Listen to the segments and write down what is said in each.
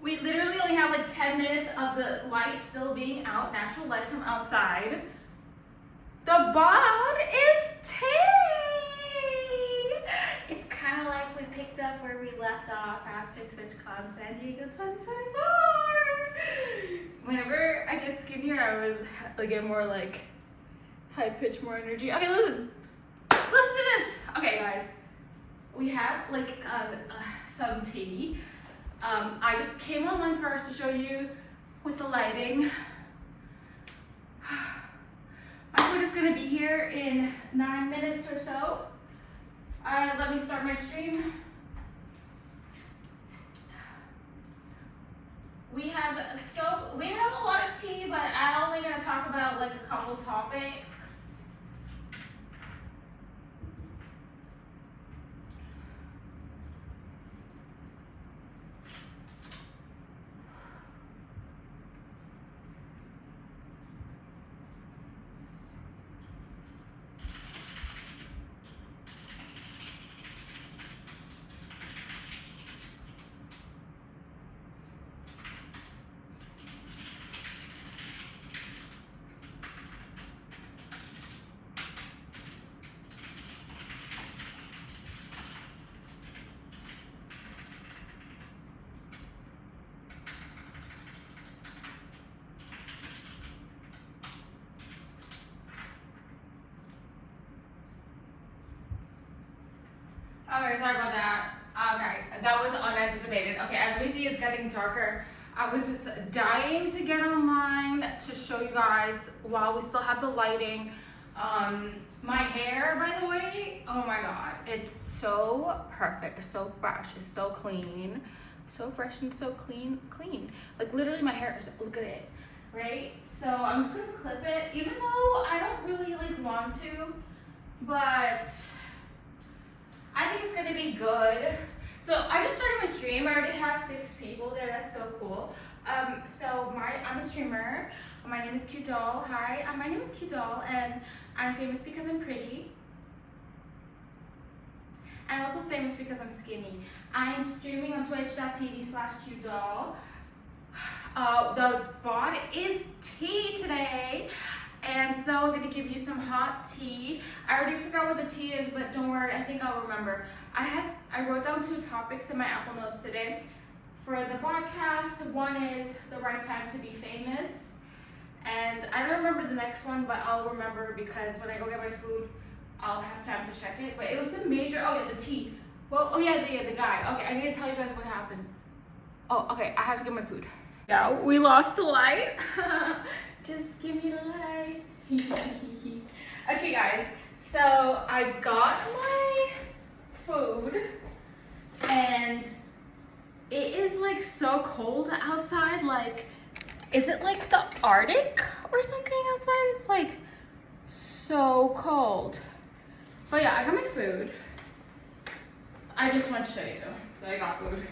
We literally only have like 10 minutes of the light still being out, natural light from outside. The bod is tea! It's kind of like we picked up where we left off after TwitchCon San Diego 2024. Whenever I get skinnier, I always get more like high pitch, more energy. Okay, listen to this. Okay, guys, we have like some tea. I just came online first to show you with the lighting. My food is gonna be here in 9 minutes or so. Let me start my stream. We have a lot of tea, but I'm only gonna talk about like a couple topics. Okay, sorry about that. Okay, that was unanticipated. Okay, as we see, it's getting darker. I was just dying to get online to show you guys while we still have the lighting. My hair, by the way, oh my god, it's so perfect. It's so fresh. It's so clean. So fresh and so clean. Like literally my hair is, look at it, right? So I'm just gonna clip it, even though I don't really like want to, but I think it's gonna be good. So I just started my stream. I already have 6 people there. That's so cool. I'm a streamer. My name is Cute Doll. Hi, my name is Cute Doll, and I'm famous because I'm pretty. I'm also famous because I'm skinny. I'm streaming on twitch.tv/cutedoll. The bod is tea today. And so I'm gonna give you some hot tea. I already forgot what the tea is, but don't worry, I think I'll remember. I wrote down 2 topics in my Apple Notes today. For the podcast, one is the right time to be famous. And I don't remember the next one, but I'll remember because when I go get my food, I'll have time to check it. But it was a major, the tea. Well, the guy. Okay, I need to tell you guys what happened. Oh, okay, I have to get my food. Yeah, we lost the light. Just give me the light. Okay, guys, so I got my food and it is like so cold outside. Like, is it like the Arctic or something outside? It's like so cold. But yeah, I got my food. I just want to show you that I got food.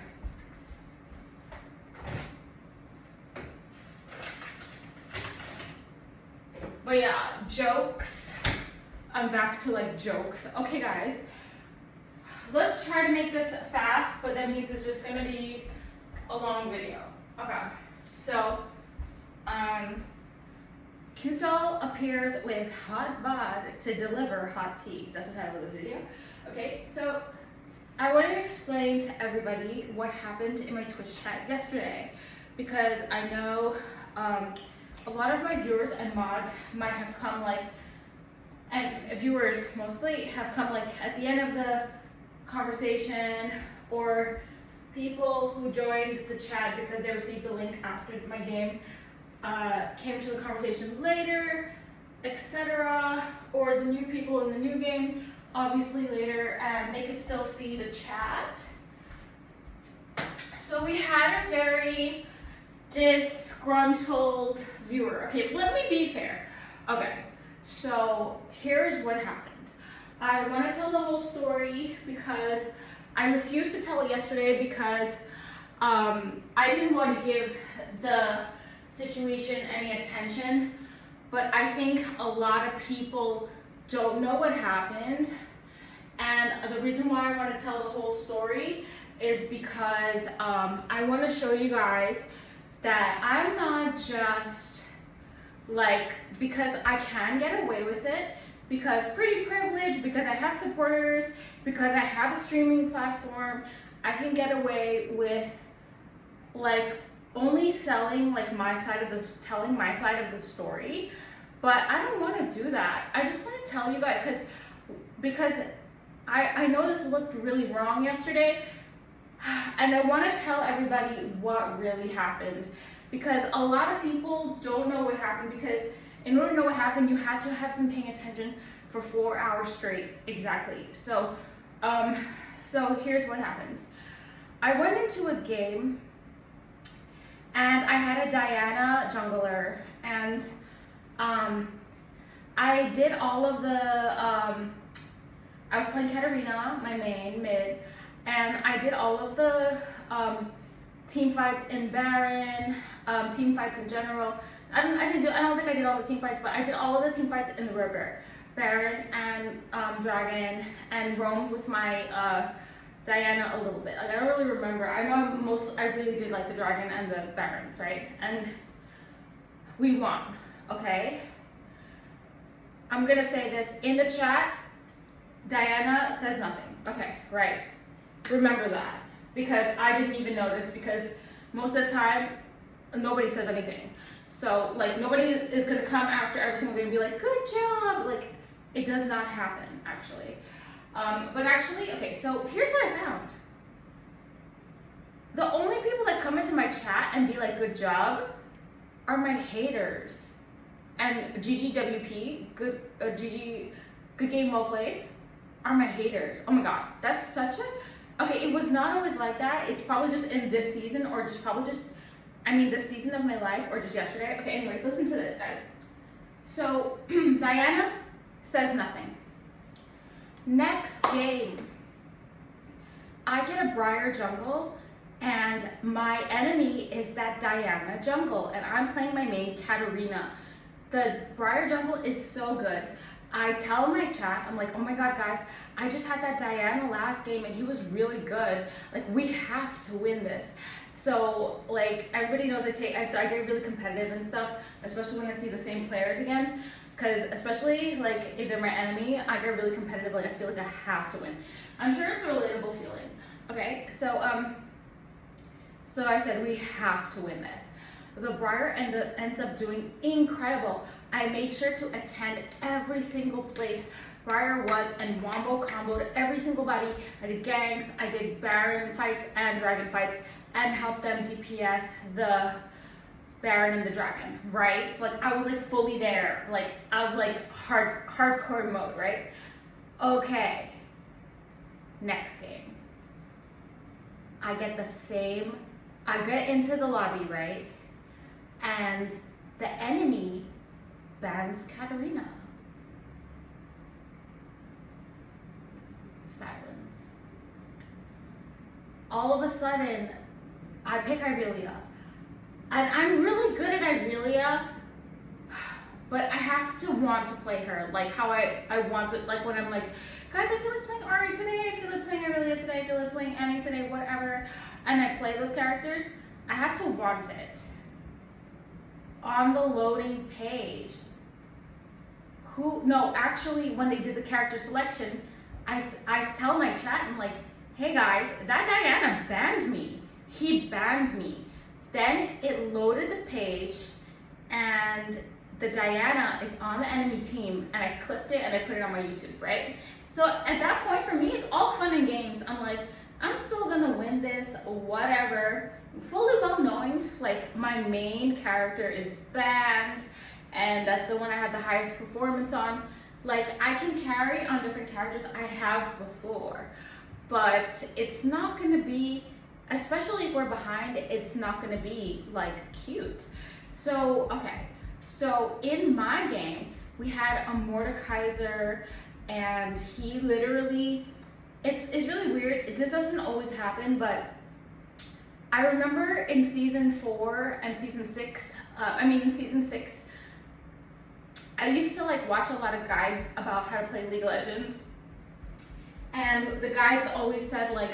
But yeah, jokes. I'm back to like jokes. Okay, guys, let's try to make this fast, but that means it's just gonna be a long video. Okay, so Cute Doll appears with hot bod to deliver hot tea. That's the title of this video. Okay, so I want to explain to everybody what happened in my Twitch chat yesterday, because I know a lot of my viewers and mods might have come and viewers mostly have come at the end of the conversation, or people who joined the chat because they received a link after my game came to the conversation later, etc. Or the new people in the new game, obviously later, and they could still see the chat. So we had a very disgruntled viewer. Okay, let me be fair. Okay, so here's what happened. I want to tell the whole story because I refused to tell it yesterday because I didn't want to give the situation any attention, but I think a lot of people don't know what happened, and the reason why I want to tell the whole story is because I want to show you guys that I'm not just like, because I can get away with it, because pretty privileged, because I have supporters, because I have a streaming platform, I can get away with like only selling like my side of this, telling my side of the story. But I don't want to do that. I just want to tell you guys because I know this looked really wrong yesterday, and I want to tell everybody what really happened, because a lot of people don't know what happened, because in order to know what happened, you had to have been paying attention for 4 hours straight, exactly. So here's what happened. I went into a game, and I had a Diana jungler, and I did all of the, I was playing Katarina, my main mid, and I did all of the team fights in Baron, team fights in general. I don't think I did all the team fights, but I did all of the team fights in the river, Baron and Dragon, and roamed with my Diana a little bit. Like, I don't really remember. I know I really did like the Dragon and the Barons, right? And we won, okay? I'm gonna say this in the chat. Diana says nothing. Okay, right. Remember that, because I didn't even notice, because most of the time nobody says anything. So like, nobody is gonna come after every single game and be like, good job. Like, it does not happen, actually. But actually, okay, so here's what I found. The only people that come into my chat and be like, good job, are my haters. And GGWP, good game, well played, are my haters. Oh my god, that's such a, okay, it was not always like that. It's probably just in this season, or just probably just, I mean, this season of my life, or just yesterday. Okay, anyways, listen to this, guys. So, Diana says nothing. Next game, I get a Briar jungle, and my enemy is that Diana jungle, and I'm playing my main Katarina. The Briar jungle is so good. I tell my chat, I'm like, oh my god, guys, I just had that Diana last game and he was really good. Like, we have to win this. So, like, everybody knows I get really competitive and stuff, especially when I see the same players again. Because especially, like, if they're my enemy, I get really competitive. Like, I feel like I have to win. I'm sure it's a relatable feeling. Okay, so I said we have to win this. The Briar ends up doing incredible. I made sure to attend every single place Briar was and wombo comboed every single body. I did ganks, I did Baron fights and Dragon fights, and helped them DPS the Baron and the Dragon, right? So like, I was like fully there. Like, I was like hardcore mode, right? Okay, next game. I get into the lobby, right? And the enemy bans Katarina. Silence. All of a sudden, I pick Irelia. And I'm really good at Irelia, but I have to want to play her like how I want to, like when I'm like, guys, I feel like playing Ari today, I feel like playing Irelia today, I feel like playing Annie today, whatever, and I play those characters, I have to want it. On the loading page, actually, when they did the character selection, I tell my chat, I'm like, hey guys, that Diana banned me. He banned me. Then it loaded the page, and the Diana is on the enemy team, and I clipped it and I put it on my YouTube, right? So at that point, for me, it's all fun and games. I'm like, I'm still gonna win this, whatever. Fully well knowing, like, my main character is banned, and that's the one I have the highest performance on. Like, I can carry on different characters I have before, but it's not gonna be, especially if we're behind, it's not gonna be like cute. So, okay, so in my game, we had a Mordekaiser, and he literally, it's really weird. This doesn't always happen, but I remember in season 4 and season 6, season 6, I used to like watch a lot of guides about how to play League of Legends, and the guides always said like,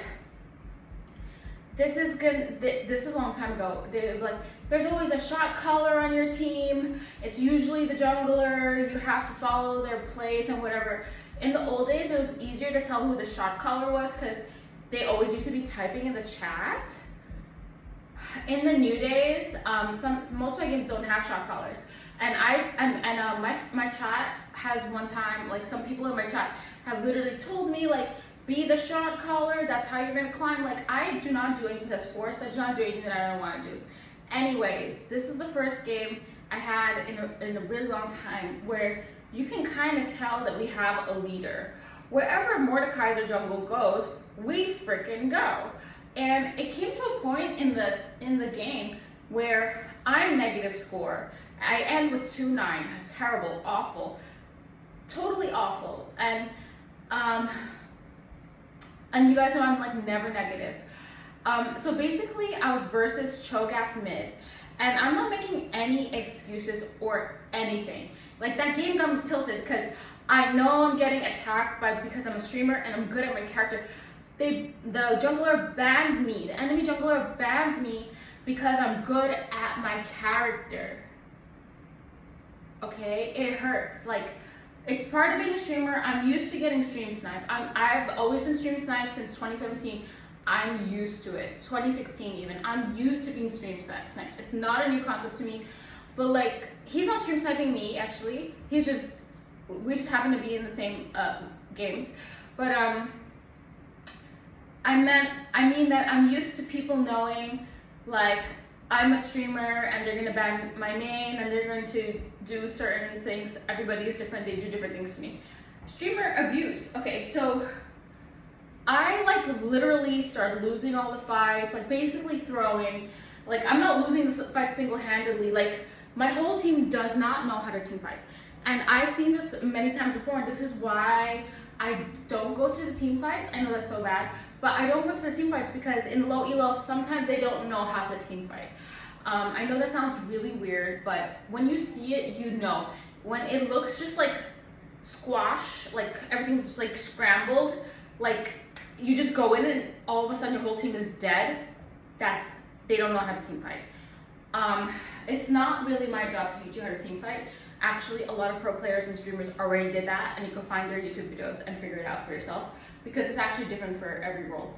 this is good. This is a long time ago. They were like, there's always a shot caller on your team. It's usually the jungler. You have to follow their plays and whatever. In the old days, it was easier to tell who the shot caller was because they always used to be typing in the chat. In the new days, most of my games don't have shot callers, and my chat has one time, like, some people in my chat have literally told me, like, be the shot caller, that's how you're gonna climb. Like, I do not do anything that's forced. I do not do anything that I don't want to do. Anyways, this is the first game I had in a really long time where you can kind of tell that we have a leader. Wherever Mordekaiser jungle goes, we freaking go. And it came to a point in the game where I'm negative score. I end with 2-9, terrible, awful, totally awful. And you guys know I'm like never negative. So basically I was versus Cho'Gath mid, and I'm not making any excuses or anything. Like, that game got me tilted because I know I'm getting attacked because I'm a streamer and I'm good at my character. The jungler banned me, the enemy jungler banned me because I'm good at my character. Okay, it hurts. Like, it's part of being a streamer. I'm used to getting stream sniped. I've always been stream sniped since 2017. I'm used to it. 2016 even. I'm used to being stream sniped. It's not a new concept to me. But, like, he's not stream sniping me, actually. We just happen to be in the same games. But I mean that I'm used to people knowing, like, I'm a streamer and they're gonna ban my main and they're going to do certain things. Everybody is different, they do different things to me. Streamer abuse. Okay, so I, like, literally started losing all the fights, like, basically throwing. Like, I'm not losing the fight single-handedly. Like, my whole team does not know how to team fight. And I've seen this many times before, and this is why I don't go to the team fights. I know that's so bad, but I don't go to the team fights because in low elo, sometimes they don't know how to team fight. I know that sounds really weird, but when you see it, you know. When it looks just like squash, like everything's just like scrambled, like you just go in and all of a sudden your whole team is dead, they don't know how to team fight. It's not really my job to teach you how to team fight. Actually, a lot of pro players and streamers already did that, and you can find their YouTube videos and figure it out for yourself because it's actually different for every role.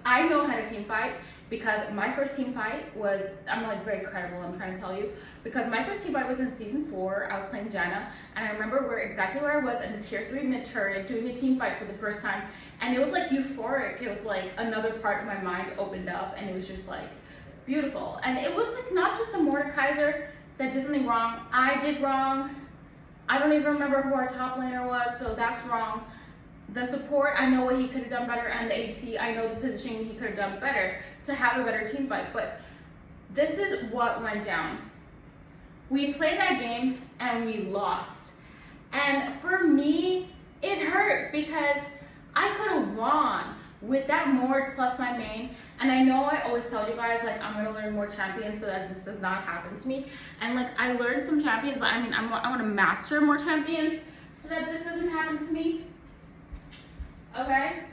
I know how to team fight because my first team fight was, I'm like very credible, I'm trying to tell you, because my first team fight was in season 4. I was playing Janna, and I remember exactly where I was at the tier 3 mid turret doing a team fight for the first time, and it was like euphoric. It was like another part of my mind opened up, and it was just like beautiful. And it was like not just a Mordekaiser that did something wrong. I did wrong. I don't even remember who our top laner was, so that's wrong. The support, I know what he could have done better, and the ADC, I know the positioning he could have done better to have a better team fight, but this is what went down. We played that game and we lost. And for me, it hurt because I could have won with that Mord plus my main. And I know I always tell you guys, like, I'm gonna learn more champions so that this does not happen to me. And like, I learned some champions, but I mean, I wanna master more champions so that this doesn't happen to me. Okay?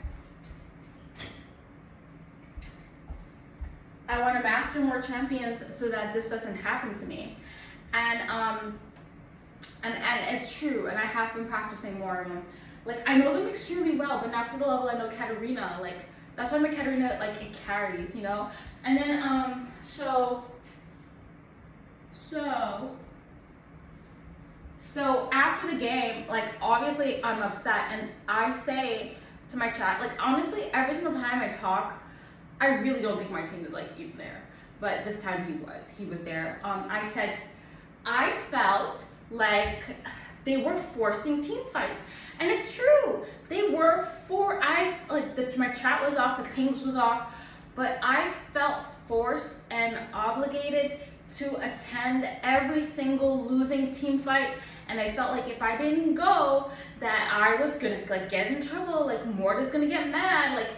I want to master more champions so that this doesn't happen to me. And it's true, and I have been practicing more of them. Like, I know them extremely well, but not to the level I know Katarina. Like, that's why my Katarina, like, it carries, you know? And then, so after the game, like, obviously I'm upset, and I say to my chat, like, honestly, every single time I talk, I really don't think my team is, like, even there. But this time he was there. I said, I felt like they were forcing team fights. And it's true. They were my chat was off, the pings was off, but I felt forced and obligated to attend every single losing team fight. And I felt like if I didn't go, that I was gonna, like, get in trouble, like, Mord is gonna get mad, like,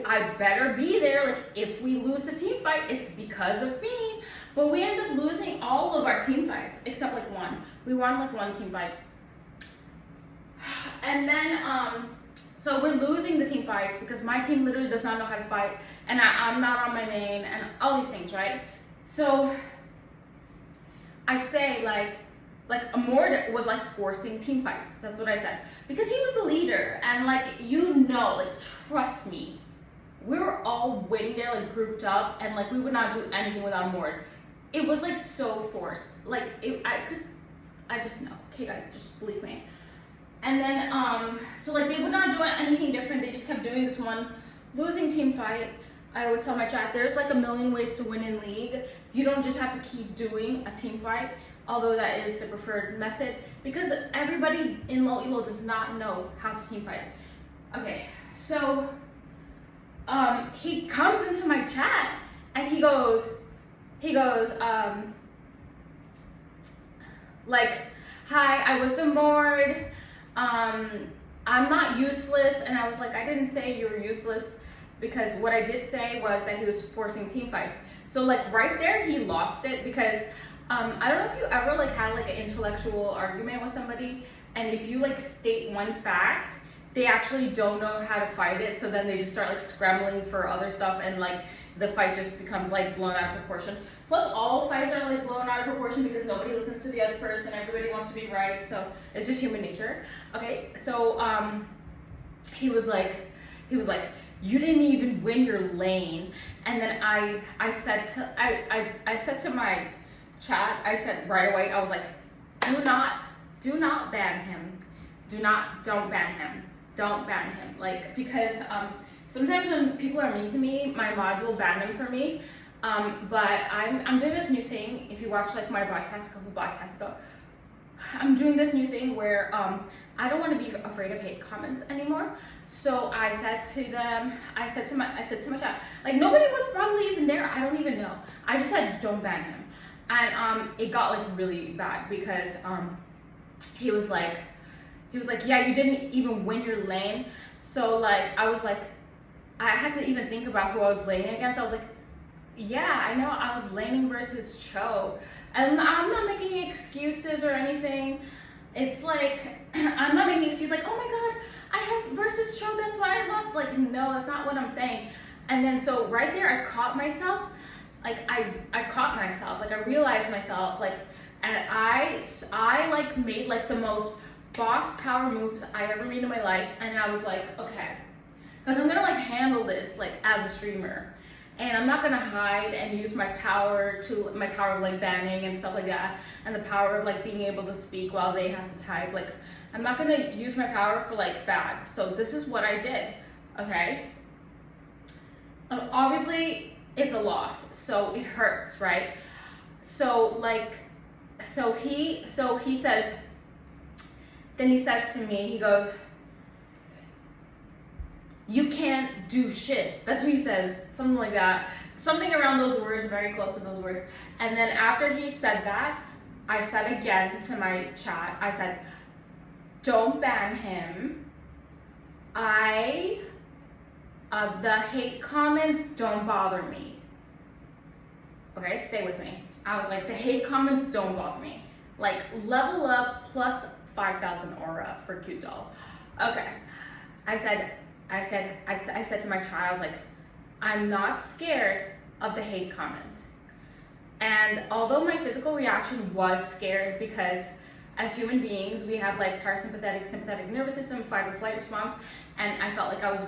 I better be there. Like, if we lose the team fight, it's because of me. But we ended up losing all of our team fights, except, like, one. We won, like, one team fight. And then, So we're losing the team fights because my team literally does not know how to fight, and I'm not on my main, and all these things, right? So I say like Amord was like forcing team fights. That's what I said, because he was the leader, and like, you know, like, trust me, we were all waiting there like grouped up, and like we would not do anything without Amord. It was like so forced. Like I just know. Okay, guys, just believe me. And then so like they would not do anything different. They just kept doing this one losing team fight. I always tell my chat, there's like a million ways to win in League. You don't just have to keep doing a team fight, although that is the preferred method, because everybody in low elo does not know how to team fight. Okay, so he comes into my chat and he goes like, hi, I was Amord, I'm not useless. And I was like, I didn't say you were useless, because what I did say was that he was forcing team fights. So like right there, he lost it, because I don't know if you ever like had like an intellectual argument with somebody, and if you like state one fact, they actually don't know how to fight it, so then they just start like scrambling for other stuff, and like the fight just becomes like blown out of proportion. Plus all fights are like blown out of proportion because nobody listens to the other person, everybody wants to be right, so it's just human nature. Okay, so he was like, you didn't even win your lane. And then I said to my chat, I said right away, I was like, do not ban him. Don't ban him. Don't ban him. Like, because sometimes when people are mean to me, my mods will ban them for me. But I'm doing this new thing. If you watch like my podcast a couple podcasts ago, I'm doing this new thing where I don't want to be afraid of hate comments anymore. So I said to my chat, like, nobody was probably even there. I don't even know. I just said, don't ban him. And it got like really bad, because he was like, yeah, you didn't even win your lane. So like, I was like, I had to even think about who I was laning against. I was like, yeah, I know I was laning versus Cho. And I'm not making excuses or anything. It's like, I'm not making excuses like, oh my God, I had versus Cho, that's why I lost. Like, no, that's not what I'm saying. And then so right there, I caught myself. Like, I caught myself. Like, I realized myself. Like, and I like made like the most boss power moves I ever made in my life. And I was like, okay, because I'm gonna like handle this like as a streamer. And I'm not gonna hide and use my power of like banning and stuff like that, and the power of like being able to speak while they have to type. Like, I'm not gonna use my power for like bad. So this is what I did, okay? Obviously, it's a loss, so it hurts, right? So like, he says, then he says to me, he goes, you can't do shit. That's what he says, something like that. Something around those words, very close to those words. And then after he said that, I said again to my chat, I said, don't ban him. The hate comments don't bother me. Okay, stay with me. I was like, the hate comments don't bother me. Like, level up plus 5,000 aura for cute doll. Okay, I said to my child, like, I'm not scared of the hate comment. And although my physical reaction was scared, because as human beings, we have like parasympathetic, sympathetic nervous system, fight or flight response, and I felt like I was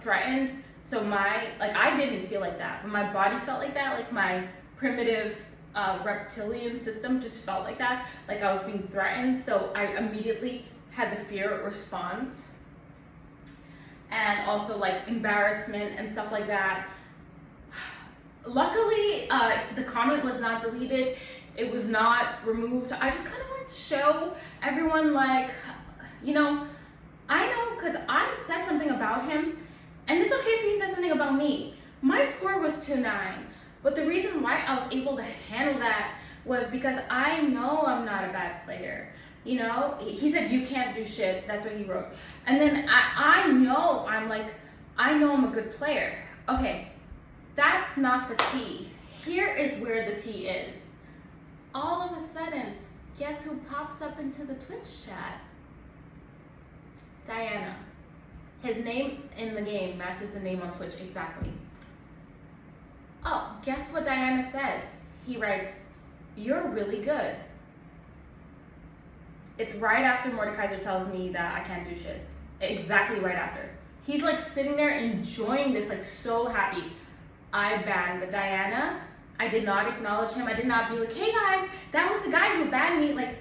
threatened. So I didn't feel like that, but my body felt like that. Like, my primitive reptilian system just felt like that, like I was being threatened. So I immediately had the fear response, and also like embarrassment and stuff like that. Luckily, the comment was not deleted. It was not removed. I just kind of wanted to show everyone, like, you know, I know, because I said something about him, and it's okay if he says something about me. My score was 2-9, but the reason why I was able to handle that was because I know I'm not a bad player. You know, he said, you can't do shit. That's what he wrote. And then I know I'm a good player. Okay, that's not the tea. Here is where the tea is. All of a sudden, guess who pops up into the Twitch chat? Diana. His name in the game matches the name on Twitch exactly. Oh, guess what Diana says? He writes, "You're really good." It's right after Mordekaiser tells me that I can't do shit. Exactly right after. He's like sitting there enjoying this, like so happy. I banned the Diana. I did not acknowledge him. I did not be like, "Hey guys, that was the guy who banned me." Like,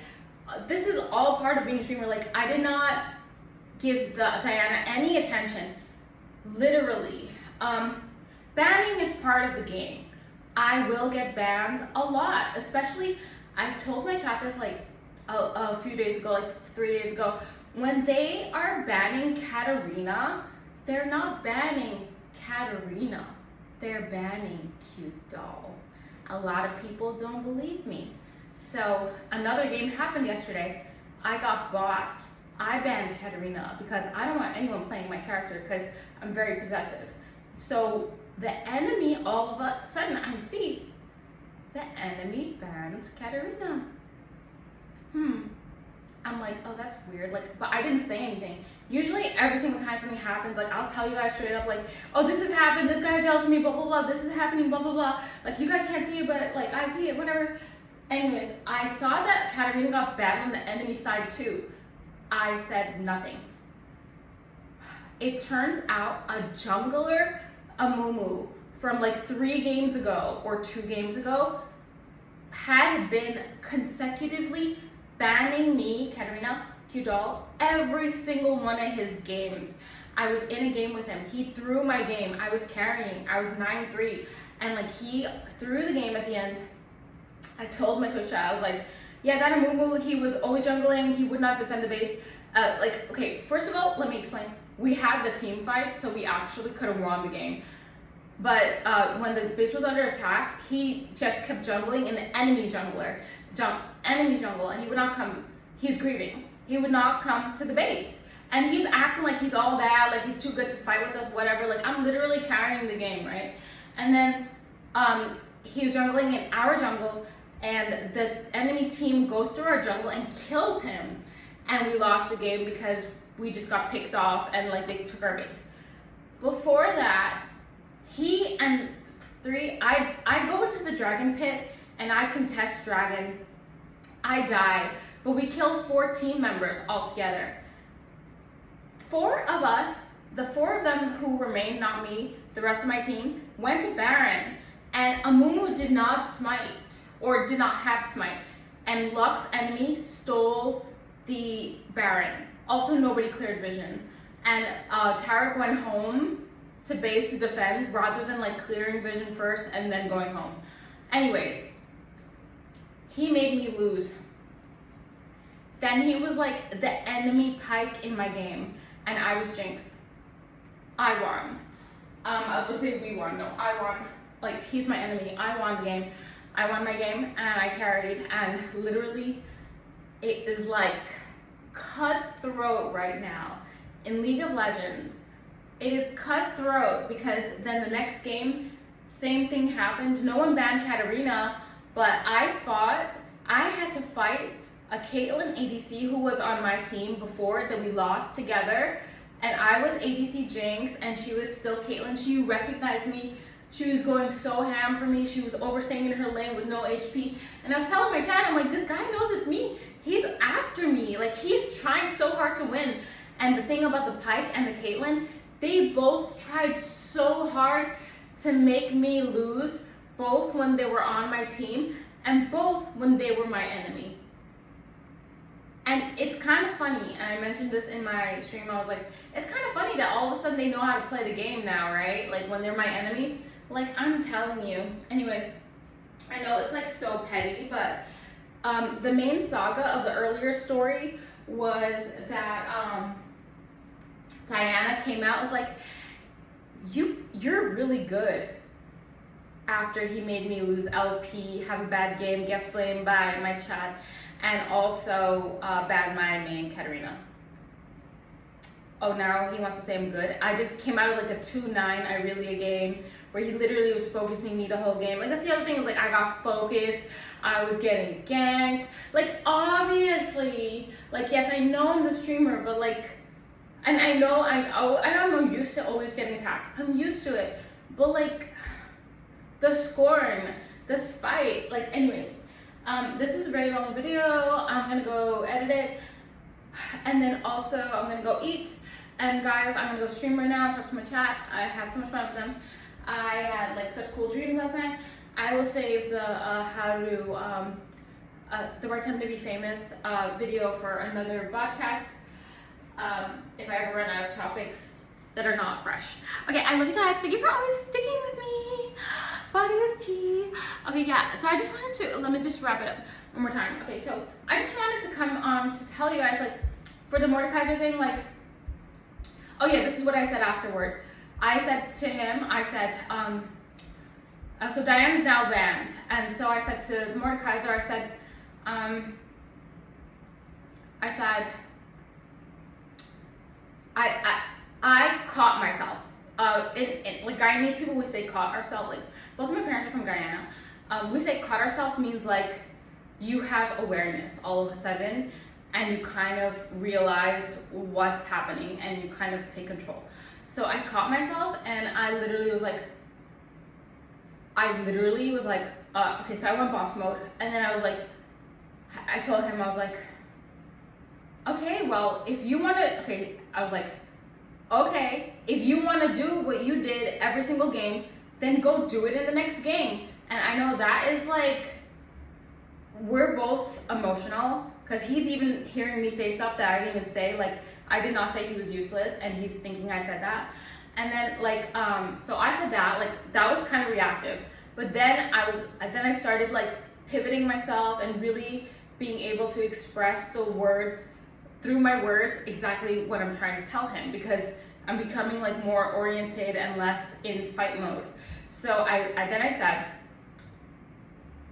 this is all part of being a streamer. Like, I did not give the Diana any attention. Literally. Banning is part of the game. I will get banned a lot, especially, I told my chat this like a few days ago, like 3 days ago, when they are banning Katarina, they're not banning Katarina, they're banning Cute Doll. A lot of people don't believe me. So another game happened yesterday. I got bought. I banned Katarina because I don't want anyone playing my character because I'm very possessive. So the enemy, all of a sudden, I see the enemy banned Katarina. I'm like, oh, that's weird. Like, but I didn't say anything. Usually every single time something happens, like I'll tell you guys straight up, like, oh, this has happened, this guy's jealous of me, blah, blah, blah, this is happening, blah, blah, blah. Like, you guys can't see it, but like, I see it, whatever. Anyways, I saw that Katarina got banned on the enemy side too. I said nothing. It turns out a jungler, a Mumu, from like 3 games ago or 2 games ago, had been consecutively banning me, Katarina, Q-Doll, every single one of his games. I was in a game with him. He threw my game. I was carrying. I was 9-3. And like he threw the game at the end. I told my Twitch chat, I was like, yeah, that Amumu, he was always jungling. He would not defend the base. Okay, first of all, let me explain. We had the team fight, so we actually could have won the game. But when the base was under attack, he just kept jungling in the enemy's enemy's jungle, and he would not come. He's grieving. He would not come to the base, and he's acting like he's all that, like he's too good to fight with us, whatever. Like, I'm literally carrying the game, right? And then he was jungling in our jungle, and the enemy team goes through our jungle and kills him, and we lost the game because we just got picked off and like they took our base. Before that, he and 3, I go into the dragon pit and I contest dragon. I die, but we kill 4 team members altogether. 4 of us, the 4 of them who remained, not me, the rest of my team, went to Baron, and Amumu did not smite, or did not have smite, and Luck's enemy stole the Baron. Also, nobody cleared vision, and Tarek went home to base to defend rather than like clearing vision first and then going home. Anyways, he made me lose. Then he was like the enemy Pike in my game, and I was Jinx. I won. I was gonna say we won. No, I won. Like, he's my enemy. I won the game. I won my game and I carried, and literally it is like cutthroat right now in League of Legends. It is cutthroat because then the next game, same thing happened. No one banned Katarina, but I had to fight a Caitlyn ADC who was on my team before that we lost together, and I was ADC Jinx and she was still Caitlyn. She recognized me. She was going so ham for me. She was overstaying in her lane with no HP. And I was telling my chat, I'm like, this guy knows it's me. He's after me. Like, he's trying so hard to win. And the thing about the Pyke and the Caitlyn, they both tried so hard to make me lose, both when they were on my team and both when they were my enemy. And it's kind of funny, and I mentioned this in my stream, I was like, it's kind of funny that all of a sudden they know how to play the game now, right? Like, when they're my enemy. Like, I'm telling you. Anyways, I know it's like so petty, but the main saga of the earlier story was that Diana came out and was like, you're really good. After he made me lose LP, have a bad game, get flamed by my chat, and also ban my main Katarina. Oh, now he wants to say I'm good. I just came out of like a 2-9 Irelia game where he literally was focusing me the whole game. Like, that's the other thing, is like, I got focused, I was getting ganked. Like, obviously, like, yes, I know I'm the streamer, but like, And I know I'm used to always getting attacked. I'm used to it. But like the scorn, the spite, like anyways. This is a very long video. I'm gonna go edit it. And then also I'm gonna go eat. And guys, I'm gonna go stream right now, talk to my chat. I had so much fun with them. I had like such cool dreams last night. I will save the the right time to be famous video for another podcast. If I ever run out of topics that are not fresh. Okay, I love you guys. Thank you for always sticking with me. Body is tea. Okay, yeah. So I just wanted to let me just wrap it up one more time. Okay, so I just wanted to come to tell you guys, like, for the Mordekaiser thing, like, oh yeah, this is what I said afterward. I said to him, I said, so Diana's now banned, and so I said to Mordekaiser, I said, I caught myself. Like Guyanese people, we say caught ourselves. Like both of my parents are from Guyana. We say caught ourselves means like you have awareness all of a sudden, and you kind of realize what's happening, and you kind of take control. So I caught myself, and I literally was like, okay. So I went boss mode, and then I was like, I told him, I was like, okay, well, if you want to, okay, I was like, okay, if you want to do what you did every single game, then go do it in the next game. And I know that is like, we're both emotional, because he's even hearing me say stuff that I didn't even say. Like, I did not say he was useless, and he's thinking I said that. And then like, so I said that, like, that was kind of reactive. But then I started like pivoting myself and really being able to express the words through my words exactly what I'm trying to tell him, because I'm becoming like more oriented and less in fight mode. So then I said,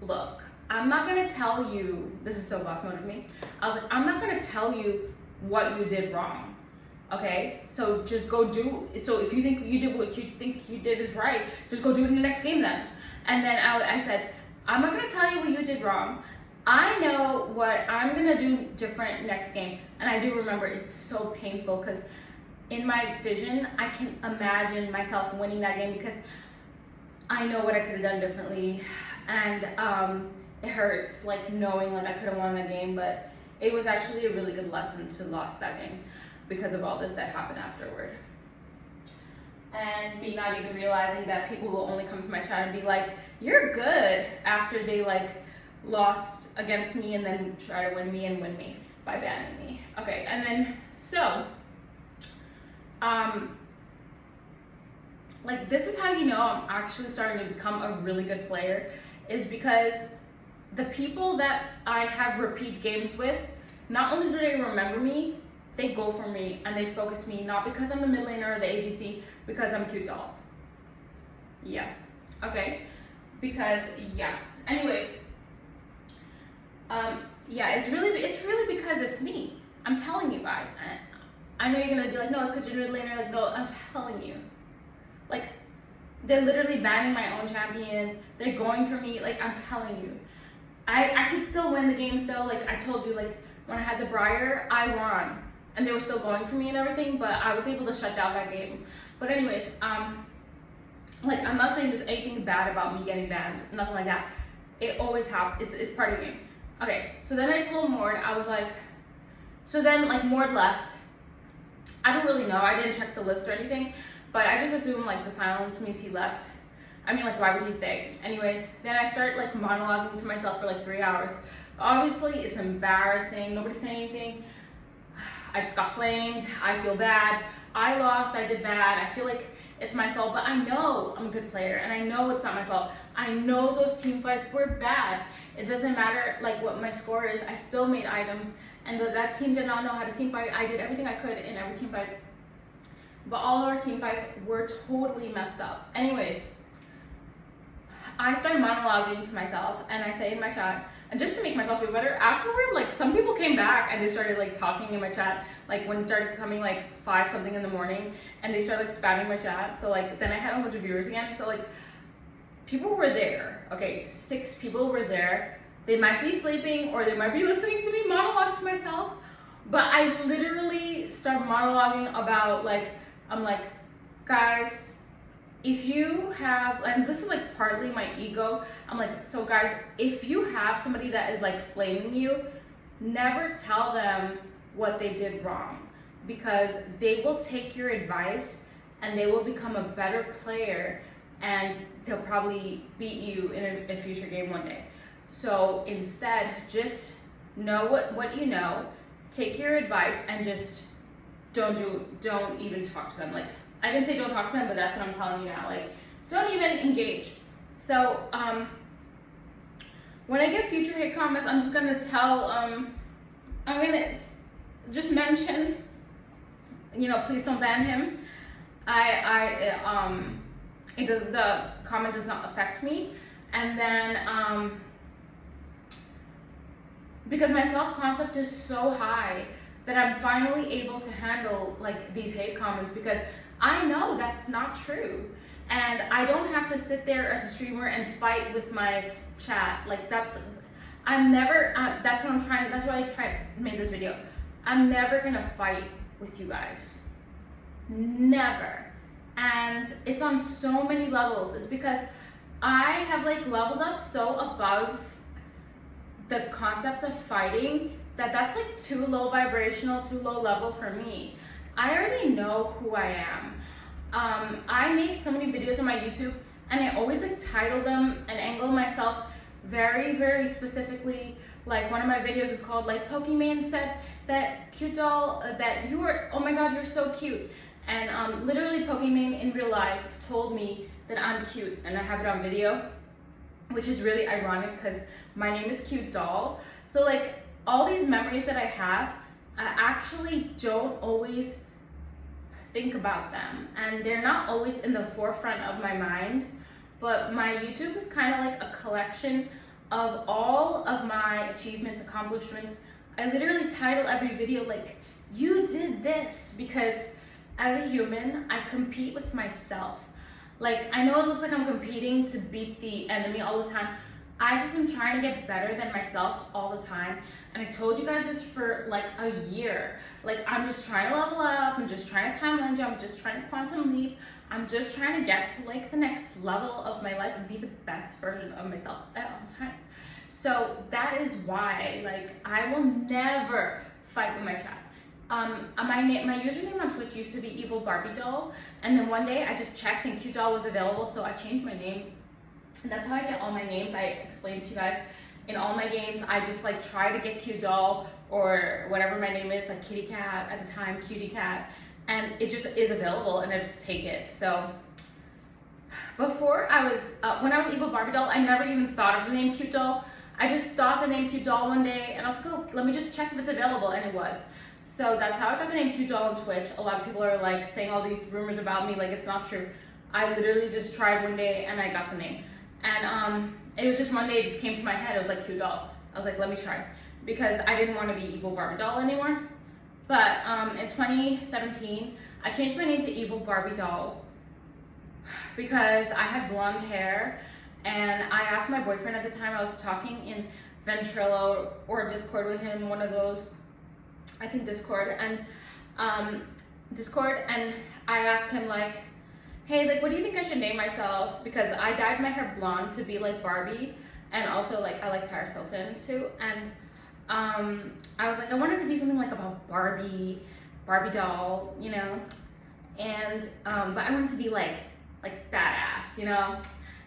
look, I'm not gonna tell you, this is so boss mode of me. I was like, I'm not gonna tell you what you did wrong. Okay, so just go do, so if you think you did what you think you did is right, just go do it in the next game then. And then I said, I'm not gonna tell you what you did wrong. I know what I'm gonna do different next game. And I do remember it's so painful, because in my vision, I can imagine myself winning that game, because I know what I could have done differently. And it hurts, like knowing like I could have won that game, but it was actually a really good lesson to lose that game because of all this that happened afterward. And me not even realizing that people will only come to my chat and be like, you're good, after they like lost against me and then try to win me by banning me. Okay, and then so like this is how you know I'm actually starting to become a really good player, is because the people that I have repeat games with, not only do they remember me, they go for me and they focus me, not because I'm the mid laner or the ADC, because I'm cute doll. Yeah, okay, because yeah, anyways, yeah, it's really because it's me. I'm telling you guys. I know you're gonna be like, no, it's because you're mid laner. Like, no, I'm telling you. Like, they're literally banning my own champions. They're going for me. Like, I'm telling you. I could still win the game still. Like, I told you, like, when I had the Briar, I won. And they were still going for me and everything, but I was able to shut down that game. But anyways, like, I'm not saying there's anything bad about me getting banned. Nothing like that. It always happens. It's part of the game. Okay, so then I told Mord, I was like, so then, like, Mord left. I don't really know. I didn't check the list or anything, but I just assumed, like, the silence means he left. I mean, like, why would he stay? Anyways, then I start, like, monologuing to myself for, like, 3 hours. Obviously, it's embarrassing. Nobody's saying anything. I just got flamed. I feel bad. I lost. I did bad. I feel like it's my fault, but I know I'm a good player, and I know it's not my fault. I know those team fights were bad. It doesn't matter, like, what my score is. I still made items, and that team did not know how to team fight. I did everything I could in every team fight, but all our team fights were totally messed up. Anyways, I started monologuing to myself, and I say in my chat, and just to make myself feel better, afterward, like, some people came back and they started, like, talking in my chat, like, when it started coming, like, 5 something in the morning, and they started, like, spamming my chat. So, like, then I had a bunch of viewers again. So, like, people were there. Okay, 6 people were there. They might be sleeping, or they might be listening to me monologue to myself, But I literally start monologuing about like, I'm like, guys, if you have, and this is like partly my ego, I'm like, so guys, if you have somebody that is like flaming you, never tell them what they did wrong, because they will take your advice and they will become a better player, and they'll probably beat you in a future game one day. So instead, just know what you know, take your advice, and just don't even talk to them. Like, I didn't say don't talk to them, but that's what I'm telling you now. Like, don't even engage. So when I get future hate comments, I'm just gonna tell, I'm gonna just mention, you know, please don't ban him. The comment does not affect me. And then because my self-concept is so high that I'm finally able to handle like these hate comments, because I know that's not true, and I don't have to sit there as a streamer and fight with my chat. Like, that's what I'm trying, that's why I tried to make this video. I'm never gonna fight with you guys, never. And it's on so many levels. It's because I have like leveled up so above the concept of fighting that's like too low vibrational, too low level for me. I already know who I am. I make so many videos on my YouTube, and I always like title them and angle myself very, very specifically. Like, one of my videos is called like, Pokemon said that cute doll, that you were, oh my god, you're so cute. And literally Pokemon in real life told me that I'm cute, and I have it on video, which is really ironic because my name is Cute Doll. So like, all these memories that I have, I actually don't always think about them, and they're not always in the forefront of my mind. But my YouTube is kind of like a collection of all of my achievements, accomplishments. I literally title every video like, you did this, because as a human, I compete with myself. Like, I know it looks like I'm competing to beat the enemy all the time. I just am trying to get better than myself all the time. And I told you guys this for like a year. Like, I'm just trying to level up. I'm just trying to timeline jump. I'm just trying to quantum leap. I'm just trying to get to like the next level of my life and be the best version of myself at all times. So that is why, like, I will never fight with my chat. My username on Twitch used to be Evil Barbie Doll, and then one day I just checked and Cute Doll was available, so I changed my name. And that's how I get all my names. I explained to you guys, in all my games, I just like try to get Cute Doll or whatever my name is, like Kitty Cat at the time, Cutie Cat, and it just is available, and I just take it. So before when I was Evil Barbie Doll, I never even thought of the name Cute Doll. I just thought the name Cute Doll one day, and I was like, oh, let me just check if it's available, and it was. So that's how I got the name Cute Doll on Twitch. A lot of people are like saying all these rumors about me, like it's not true. I literally just tried one day and I got the name. And it was just one day, it just came to my head. It was like Cute Doll. I was like, let me try, because I didn't want to be Evil Barbie Doll anymore. But in 2017, I changed my name to Evil Barbie Doll because I had blonde hair, and I asked my boyfriend at the time. I was talking in Ventrilo or Discord with him, one of those, I think Discord, and I asked him like, hey, like, what do you think I should name myself? Because I dyed my hair blonde to be like Barbie, and also like I like Paris Hilton too. And I was like, I wanted to be something like about Barbie doll, you know, and but I wanted to be like badass, you know.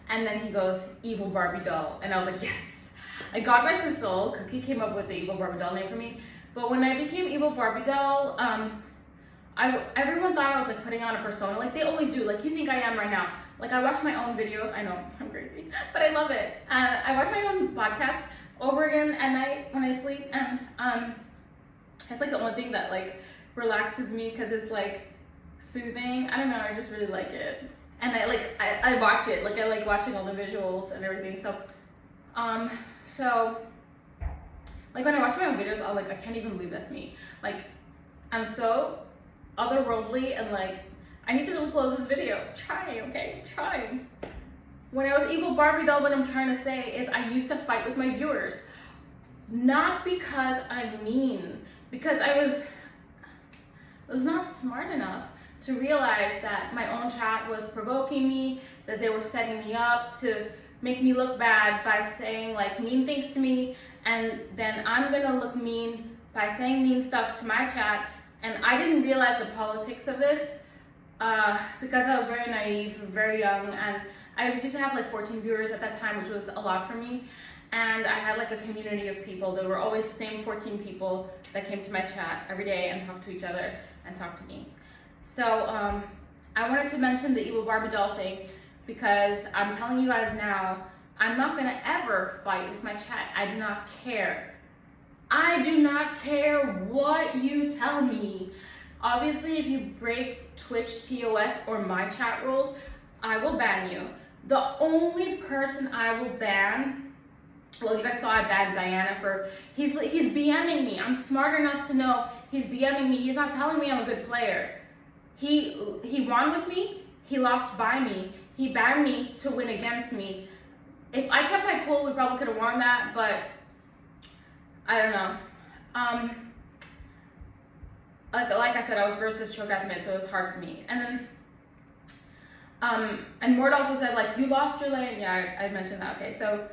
And then he goes, Evil Barbie Doll, and I was like, yes. Like, God rest his soul, Cookie came up with the Evil Barbie Doll name for me. But when I became Evil Barbie Doll, everyone thought I was like putting on a persona, like they always do, like you think I am right now. Like, I watch my own videos, I know, I'm crazy, but I love it. I watch my own podcast over again at night when I sleep, and it's like the only thing that like relaxes me, because it's like soothing. I don't know, I just really like it. And I watch it, like I like watching all the visuals and everything. So like when I watch my own videos, I can't even believe that's me. Like, I'm so otherworldly, and like, I need to really close this video. Trying, okay? Trying. When I was Evil Barbie Doll, what I'm trying to say is I used to fight with my viewers. Not because I'm mean, because I was not smart enough to realize that my own chat was provoking me, that they were setting me up to make me look bad by saying like mean things to me, and then I'm gonna look mean by saying mean stuff to my chat. And I didn't realize the politics of this because I was very naive, very young, and I used to have like 14 viewers at that time, which was a lot for me. And I had like a community of people. There were always the same 14 people that came to my chat every day and talked to each other and talked to me. So I wanted to mention the evil Barbie doll thing because I'm telling you guys now, I'm not gonna ever fight with my chat. I do not care. I do not care what you tell me. Obviously, if you break Twitch TOS or my chat rules, I will ban you. The only person I will ban, well, you guys saw I banned Diana for, he's BMing me. I'm smart enough to know he's BMing me. He's not telling me I'm a good player. He won with me, he lost by me. He banned me to win against me. If I kept my cool, we probably could have won that, but I don't know. Like I said, I was versus choke at mid, so it was hard for me. And then, and Mort also said like, you lost your lane. Yeah, I mentioned that. Okay, so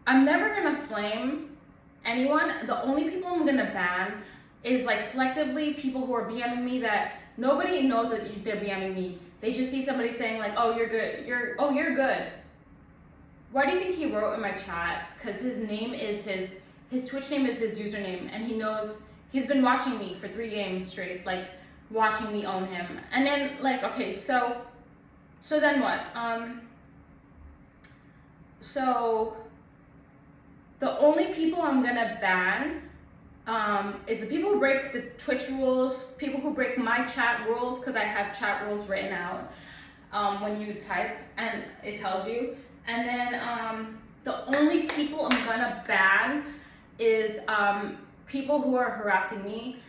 I'm never gonna flame anyone. The only people I'm gonna ban is like selectively people who are BMing me that nobody knows that they're BMing me. They just see somebody saying like, oh, you're good. You're good. Why do you think he wrote in my chat? Because his name is his Twitch name is his username, and he knows he's been watching me for 3 games straight, like watching me own him. And then like, okay, so then what? So the only people I'm gonna ban is the people who break the Twitch rules, people who break my chat rules, because I have chat rules written out when you type and it tells you. And then the only people I'm gonna ban is people who are harassing me.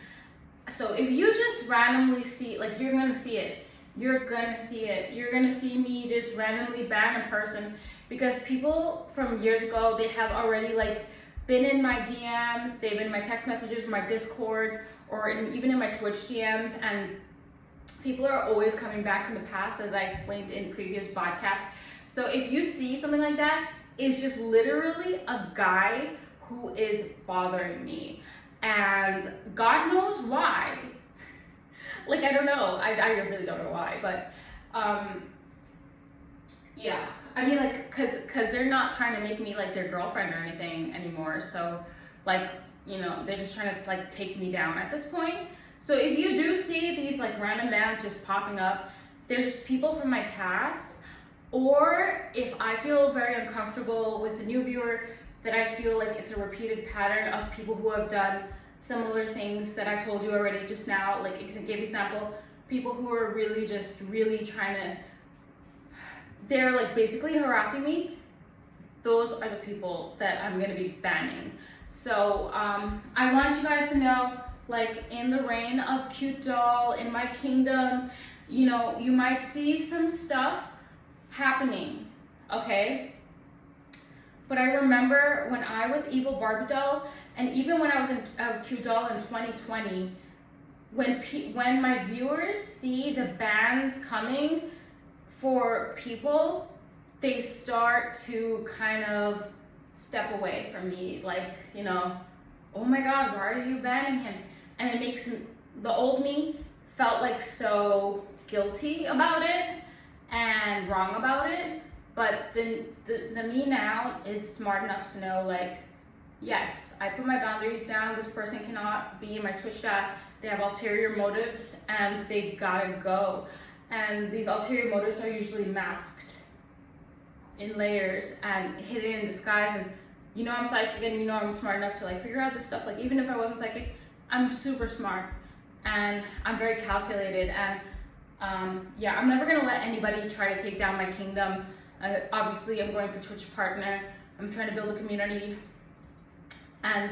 So if you just randomly see, like you're gonna see it, you're gonna see me just randomly ban a person, because people from years ago, they have already like been in my DMs, they've been in my text messages, my Discord, or even in my Twitch DMs, and people are always coming back from the past, as I explained in previous podcasts. So if you see something like that, it's just literally a guy who is bothering me, and God knows why. Like, I don't know, I really don't know why, but yeah. I mean, like, cause they're not trying to make me like their girlfriend or anything anymore. So like, you know, they're just trying to like take me down at this point. So if you do see these like random bans just popping up, they're just people from my past. Or if I feel very uncomfortable with a new viewer, that I feel like it's a repeated pattern of people who have done similar things that I told you already just now, like gave example, people who are really trying to, they're like basically harassing me, those are the people that I'm gonna be banning. So I want you guys to know, like in the reign of Cute Doll, in my kingdom, you know, you might see some stuff happening, okay? But I remember when I was Evil Barbie Doll, and even when I was Cute Doll in 2020, when my viewers see the bans coming for people, they start to kind of step away from me, like, you know, oh my God, why are you banning him? And it makes the old me felt like so guilty about it and wrong about it. But the me now is smart enough to know, like, yes, I put my boundaries down. This person cannot be in my Twitch chat. They have ulterior motives and they gotta go. And these ulterior motives are usually masked in layers and hidden in disguise. And you know I'm psychic, and you know I'm smart enough to like figure out this stuff. Like even if I wasn't psychic, I'm super smart and I'm very calculated. And yeah, I'm never gonna let anybody try to take down my kingdom. Obviously, I'm going for Twitch partner. I'm trying to build a community, and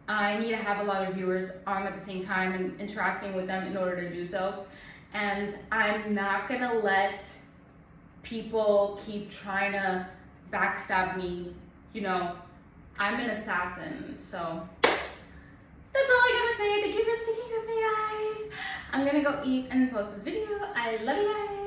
I need to have a lot of viewers on at the same time and interacting with them in order to do so. And I'm not gonna let people keep trying to backstab me. You know, I'm an assassin, so that's all I gotta say thank you for sticking with me, guys. I'm gonna go eat and post this video. I love you guys.